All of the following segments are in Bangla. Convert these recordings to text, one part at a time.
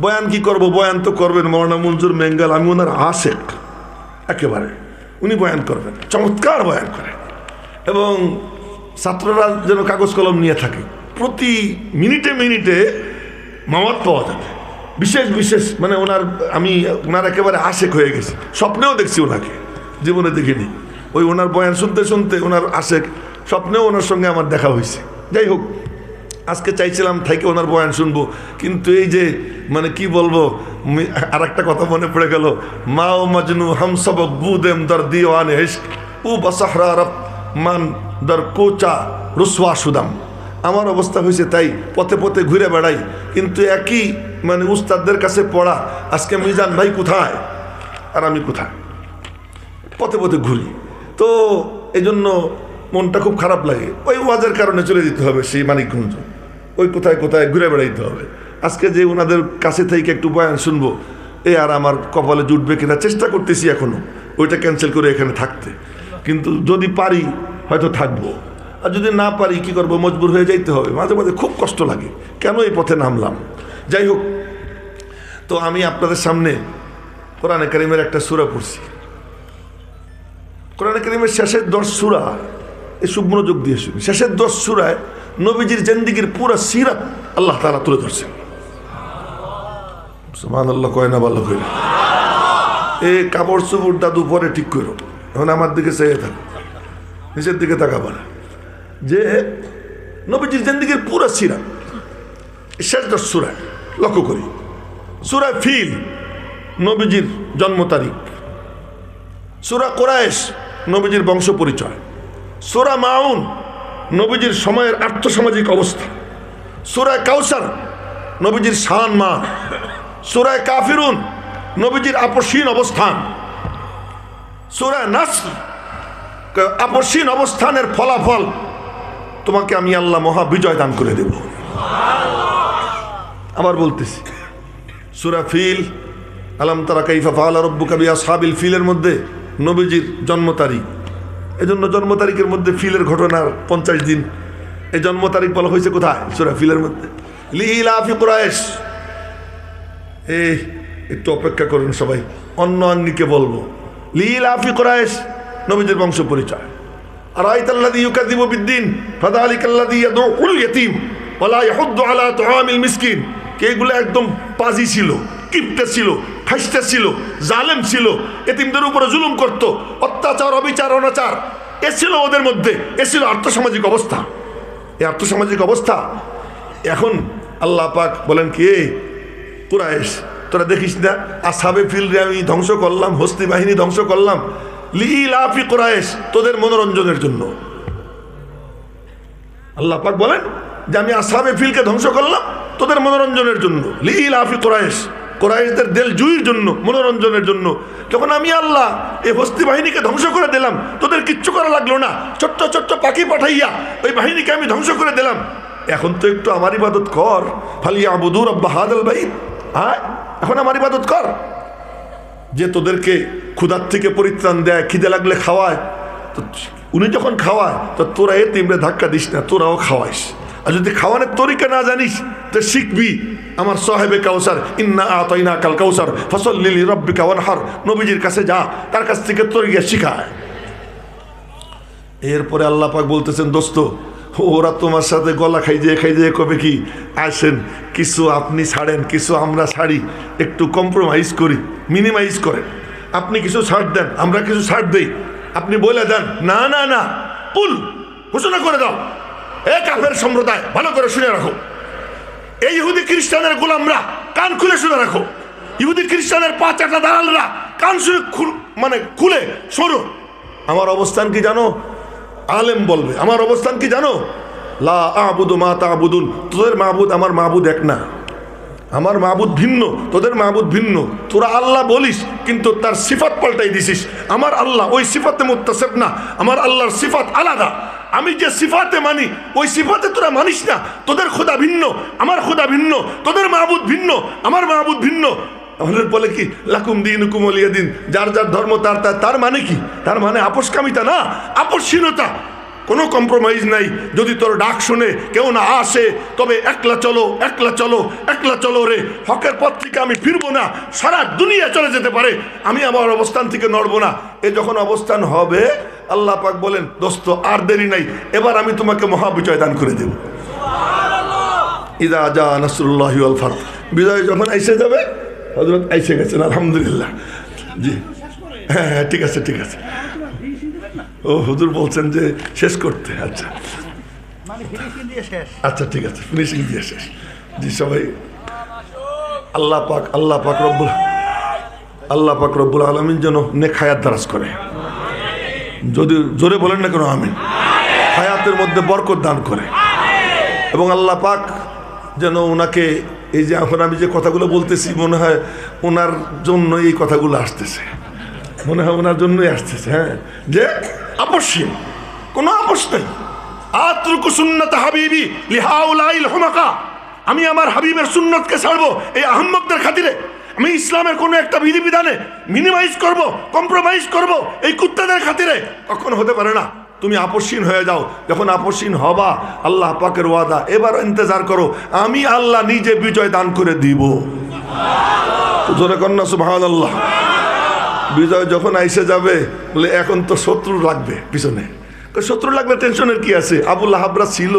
বয়ান কি করব, বয়ান তো করবেন মৌলানা মঞ্জুর মেঙ্গাল, আমি ওনার আশেক একেবারে, উনি বয়ান করবেন, চমৎকার বয়ান করেন। এবং ছাত্ররা যেন কাগজ কলম নিয়ে থাকে, প্রতি মিনিটে মিনিটে মাওয়াত পাওয়া যাবে। বিশেষ বিশেষ মানে ওনার একেবারে আশেক হয়ে গেছে, স্বপ্নেও দেখছি ওনাকে, জীবনে দেখিনি। ওই ওনার বয়ান শুনতে শুনতে ওনার আশেক, স্বপ্নেও ওনার সঙ্গে আমার দেখা হয়েছে। যাই হোক, আজকে চাইছিলাম থাইকে ওনার বয়ান শুনবো, কিন্তু এই যে মানে কি বলবো, আর একটা কথা মনে পড়ে গেল, মা ও মজনু হাম সব বুদেম দর দিওয়ান ইশক ও বসহরা রব মান দর কোচা রুসওয়া সুদাম। আমার অবস্থা হয়েছে তাই, পথে পথে ঘুরে বেড়াই, কিন্তু একই মানে উস্তাদদের কাছে পড়া, আজকে মিজান ভাই কোথায় আর আমি কোথায়, পথে পথে ঘুরি। তো এই জন্য মনটা খুব খারাপ লাগে। ওই ওয়াজের কারণে চলে যেতে হবে সেই মানিকগঞ্জ, ওই কোথায় কোথায় ঘুরে বেড়াইতে হবে। আজকে যে ওনাদের কাছে থেকে একটু বয়ান শুনবো, এ আর আমার কপালে জুটবে কিনা চেষ্টা করতেছি এখনো, ওইটা ক্যান্সেল করে এখানে থাকতে। কিন্তু যদি পারি হয়তো থাকবো, আর যদি না পারি কি করবো, মজবুর হয়ে যাইতে হবে। মাঝে মাঝে খুব কষ্ট লাগে, কেন এই পথে নামলাম। যাই হোক, তো আমি আপনাদের সামনে কোরআনে কারিমের একটা সূরা পড়ছি। কোরআনে কারিমের শেষের 10 সূরা, এই সব মনোযোগ দিয়ে শুনি। শেষের 10 সূরায় নবীজির জিন্দেগীর পুরো সিরাত আল্লাহ তাআলা তুলে ধরছেন। সুবহানাল্লাহ, কয় না ভালো করে। এই কাপড় চোপড় দাদু পরে ঠিক করো, এখন আমার দিকে চেয়ে থাকো, নিচের দিকে তাকাবো না। যে নবীজির জিন্দেগীর পুরো সিরাত শেষ 10 সূরায় লক্ষ্য করি। সূরা ফিল নবীজির জন্ম তারিখ, সূরা কুরাইশ নবীজির বংশ পরিচয়, সূরা মাউন নবীজির সময়ের আর্থসামাজিক অবস্থা, সূরা কাউসার নবীজির শান মান, সূরা কাফিরুন নবীজির আপসীন অবস্থান, সূরা নাসর আপসীন অবস্থানের ফলাফল, তোমাকে আমি আল্লাহ মহা বিজয় দান করে দেব। আবার বলতেছি, সূরা ফিল আলাম তারা কাইফা ফাআলা রাব্বুকা বিআসহাবিল ফিলের মধ্যে নবীজির জন্ম তারিখ, এজন্য জন্ম তারিখের মধ্যে ফিলের ঘটনার 50 দিন, এই জন্ম তারিখ বলা হয়েছে কোথায়? সূরা ফিলের মধ্যে। লিইলাফি কুরাইশ, একটু অপেক্ষা করুন সবাই, অন্য আঙ্গিকে বলবো। লিইলাফি কুরাইশ নবীজির বংশ পরিচয়। আরাইতাল্লাযী ইউকাযযিবু বিদ্দীন ফাযালিকাল্লাযী ইয়াদউল ইয়াতীম ওয়ালা ইয়াহুদ্দু আলা তুআমিল মিসকিন। এগুলো একদম পাজি ছিল, কিপটে ছিল, ফাইস্টা ছিল, জালেম ছিল, এতিমদের উপরে জুলুম করত, অত্যাচার, অবিচার, অনাচার, এ ছিল ওদের মধ্যে। এ ছিল আর্থসামাজিক অবস্থা। এই আর্থসামাজিক অবস্থা এখন আল্লাহ পাক বলেন কি, কুরাইশ তোরা দেখিস না, আসহাবে ফিলরে আমি ধ্বংস করলাম, হস্তি বাহিনী ধ্বংস করলাম। লিইলাফি কুরাইশ, তোদের মনোরঞ্জনের জন্য। আল্লাহ পাক বলেন যে আমি আসহাবে ফিলকে ধ্বংস করলাম তোদের মনোরঞ্জনের জন্য। লিইলাফি কুরাইশ, কুরাইশদের দিল জুইর জন্য, মনোরঞ্জনের জন্য। যখন আমি আল্লাহ এই হস্তি বাহিনীকে ধ্বংস করে দিলাম, তোদের কিচ্ছু করা লাগলো না, ছোট্ট ছোট্ট পাখি পাঠাইয়া ওই বাহিনীকে আমি ধ্বংস করে দিলাম। এখন তো একটু আমার ইবাদত কর, ফালিয়াবুদু রাব্ব হাযাল বাইত। হ্যাঁ, এখন আমার ইবাদত কর। যে তোদেরকে ক্ষুধার থেকে পরিত্রাণ দেয়, খিদে লাগলে খাওয়ায়, তো উনি যখন খাওয়ায় তো তোরা এতিমরে ধাক্কা দিস না, তোরাও খাওয়াইস। আর যদি খাওয়ানোর তরিকা না জানিস তো শিখবি। আমার সাহেবে কাউসার, ইন্না আতাইনা কাল কাউসার ফসল্লি লিরাব্বিকা ওয়ানহার, নবীজির কাছে যা, তার কাছ থেকে তরিকা শিখায়। এরপরে আল্লাহ পাক বলতেছেন, দোস্ত ওরা তোমার সাথে গলা খাই কবে কি, আসেন কিছু আপনি ছাড়েন, কিছু আমরা ছাড়ি, একটু কম্প্রোমাইজ করি, মিনিমাইজ করেন। আপনি কিছু ছাড় দেন, আমরা কিছু ছাড় দেই, আপনি বলে দেন না না না, কুল ঘোষণা করে দাও। এ কাফের সম্প্রদায়, ভালো করে শুনে রাখো, এই ইহুদি খ্রিস্টানের গোলামরা কান খুলে শুনে রাখো, ইহুদি খ্রিস্টানের 5-8 দালালরা কান মানে খুলে শোনো। আমার অবস্থান কি জানো? আলেম বলবে আমার অবস্থান কি জানো? লা আবুদু মা তা'বুদুন, তোদের মাবুদ আমার মাবুদ এক না, আমার মাবুদ ভিন্ন, তোদের মাবুদ ভিন্ন। তোরা আল্লাহ বলিস কিন্তু তার সিফাত পাল্টাই দিছিস। আমার আল্লাহ ওই সিফাতে মুত্তাসিফ না, আমার আল্লাহর সিফাত আলাদা। আমি যে সিফাতে মানি ওই সিফাতে তোরা মানিস না। তোদের খোদা ভিন্ন, আমার খোদা ভিন্ন, তোদের মাবুদ ভিন্ন, আমার মাবুদ ভিন্ন। আমাদের বলে কি লাকুম দীনুকুম ওয়ালিয়া দিন, যার যার ধর্ম তার, তার মানে কি? তার মানে আপোষকামিতা না, আপসহীনতা। কোনো কম্প্রোমাইজ নাই। যদি তোর ডাক শুনে কেউ না আসে তবে একলা চলো, একলা চলো, একলা চলো রে, হকের পথ থেকে আমি ফিরবো না, সারা দুনিয়া চলে যেতে পারে, আমি আমার অবস্থান থেকে নড়বো না। এ যখন অবস্থান হবে আল্লাহ পাক বলেন দোস্ত আর দেরি নাই, এবার আমি তোমাকে মহাবিজয় দান করে দেব। ইদা জা নাসরুল্লাহি ওয়াল ফাতহ, বিজয় যখন এসে যাবে, হযরত এসে গেছেন আলহামদুলিল্লাহ। জি হ্যাঁ হ্যাঁ ঠিক আছে ঠিক আছে। ও হুজুর বলছেন যে শেষ করতে, আচ্ছা আচ্ছা ঠিক আছে, ফিনিশিং দিয়ে শেষ। জি সবাই আল্লাহ পাক রব্বুল আলামিন যেন নেক হায়াত দারাজ করে। যদি জোরে বলেন না কেন আমিন। হায়াতের মধ্যে বরকত দান করে এবং আল্লাহ পাক যেন ওনাকে, এই যে এখন আমি যে কথাগুলো বলতেছি মনে হয় ওনার জন্য এই কথাগুলো আসতেছে, মনে হয় ওনার জন্যই আসতেছে। হ্যাঁ, যে আপসহীন, কোনো আপস নেই। আতরুকু সুন্নাত হাবিবি লিহাউলাইল হুমাকা, আমি আমার হাবিবের সুন্নতকে ছাড়বো এই আহম্মকদের খাতিরে? আমি ইসলামের কোনো একটা বিধিবিধানে মিনিমাইজ করব, কম্প্রোমাইজ করব এই কুত্তাদের খাতিরে? কখনো হতে পারে না। তুমি আপসহীন হয়ে যাও। যখন আপসহীন হবা, আল্লাহ পাকের ওয়াদা, এবার ইন্তজার করো, আমি আল্লাহ নিজে বিজয় দান করে দিব। জোরে কন্যা সুবহানাল্লাহ। বিজয় যখন আইসে যাবে, বলে এখন তো শত্রু লাগবে পিছনে। শত্রু লাগবে, টেনশনের কি আছে? আবুল আহাবরা ছিল,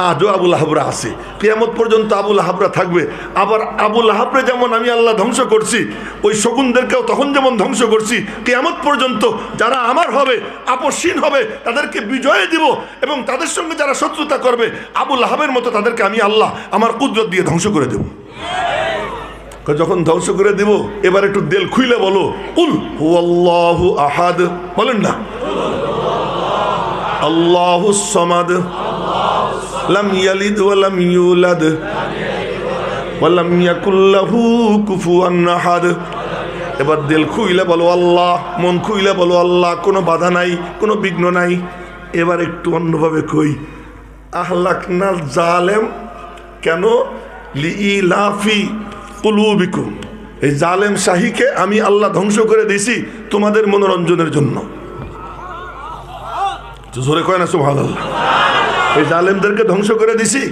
আজও আবুল আহাবরা আছে, কিয়ামত পর্যন্ত আবুল আহাবরা থাকবে। আবার আবুল আহাবরে যেমন আমি আল্লাহ ধ্বংস করছি, ওই শকুনদেরকেও তখন যেমন ধ্বংস করছি, কিয়ামত পর্যন্ত যারা আমার হবে, আপসহীন হবে, তাদেরকে বিজয় দিব। এবং তাদের সঙ্গে যারা শত্রুতা করবে, আবুল আহাবের মতো তাদেরকে আমি আল্লাহ আমার কুদরত দিয়ে ধ্বংস করে দেব। যখন ধ্বংস করে দিব, এবার একটু দিল খুইলে বলো, কুল হুয়াল্লাহু আহাদ, বলেন না, আল্লাহুস সামাদ, লাম ইয়ালিদ ওয়া লাম ইউলাদ ওয়া লাম ইয়াকুল লাহু কুফুয়ান আহাদ। এবার দিল খুইলে বলো আল্লাহ, মন খুইলে বলো আল্লাহ, কোনো বাধা নাই, কোনো বিঘ্ন নাই। এবার একটু অন্যভাবে কই, আহলাকনাল জালেম, কেন? লিইলাফি কুলুবিকুম, এই জালেম শাহীকে আমি আল্লাহ ধ্বংস করে দিয়েছি তোমাদের মনোরঞ্জনের জন্য। জোরে কয় না সুবহানাল্লাহ। এই জালেমদেরকে ধ্বংস করে দিছি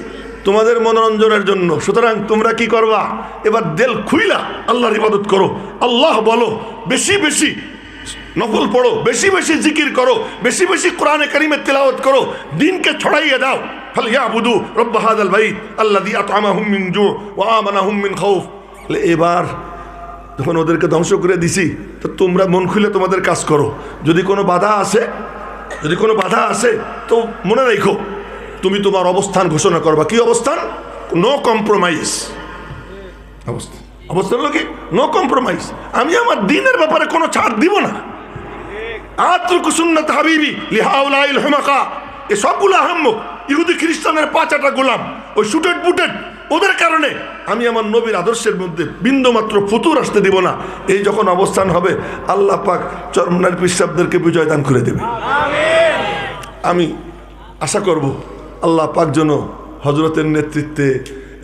তোমাদের মনোরঞ্জনের জন্য। সুতরাং তোমরা কি করবা? এবার দিল খুইলা আল্লাহর ইবাদত করো, আল্লাহ বলো, বেশি বেশি নফল পড়ো, বেশি বেশি জিকির করো, বেশি বেশি কোরআনে কারীমের তিলাওয়াত করো, দিনকে ছড়াইয়ে দাও। ফালইয়াবুদু রব্ব হাযাল বাইত আল্লাযী আত'আমাহুম মিন জু' ওয়া আমানাহুম মিন খাউফ। এবার যখন ওদেরকে ধ্বংস করে দিছি, তো তোমরা মন খুলে তোমাদের কাজ করো। যদি কোনো বাধা আসে, যদি কোনো বাধা আসে, তো মনে রাখো তুমি তোমার অবস্থান ঘোষণা করবা। কি অবস্থান? নো কম্প্রোমাইজ অবস্থান। অবস্থান হলো কি? No compromise. আমি আমার দ্বীনের ব্যাপারে কোনো ছাড় দিব না। আতরুকু সুন্নাত হাবিবি লিহাউলাইল হুমাকা, এ সবগুলো আহম্মক ইহুদি খ্রিস্টানের পাঁচাটা গোলাম, ওই শুটেড বুটেড, ওদের কারণে আমি আমার নবীর আদর্শের মধ্যে বিন্দুমাত্র ফুতুর আসতে দিব না। এই যখন অবস্থান হবে, আল্লাহ পাক চরমনার পিসাবদেরকে বিজয় দান করে দেবে। আমি আশা করব আল্লাহ পাক যেন হজরতের নেতৃত্বে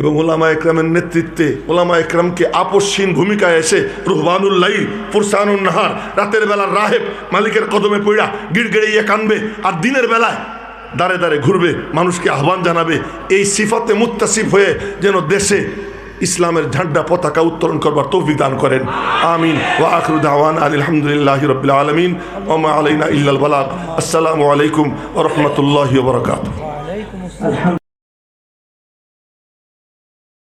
এবং ওলামা একরামের নেতৃত্বে, ওলামা একরামকে আপসহীন ভূমিকায় এসে রুহবানুল লাইল ফুরসানুন নাহার, রাতের বেলার রাহেব মালিকের কদমে পইড়া গিড়গিড়াইয়া কানবে, আর দিনের বেলায় দাঁড়ে দাঁড়ে ঘুরবে, মানুষকে আহ্বান জানাবে। এই সিফাতে মুত্তাসিফ হয়ে যেন দেশে ইসলামের ঝান্ডা পতাকা উত্তোলন করবার তৌফিক দান করেন। আমিন। ওয়া আখিরু দাওয়ানা আলহামদুলিল্লাহি রাব্বিল আলামিন ওয়া মা আলাইনা ইল্লাল বালাগ। আসসালামু আলাইকুম ওয়া রাহমাতুল্লাহি ওয়া বারাকাতুহু।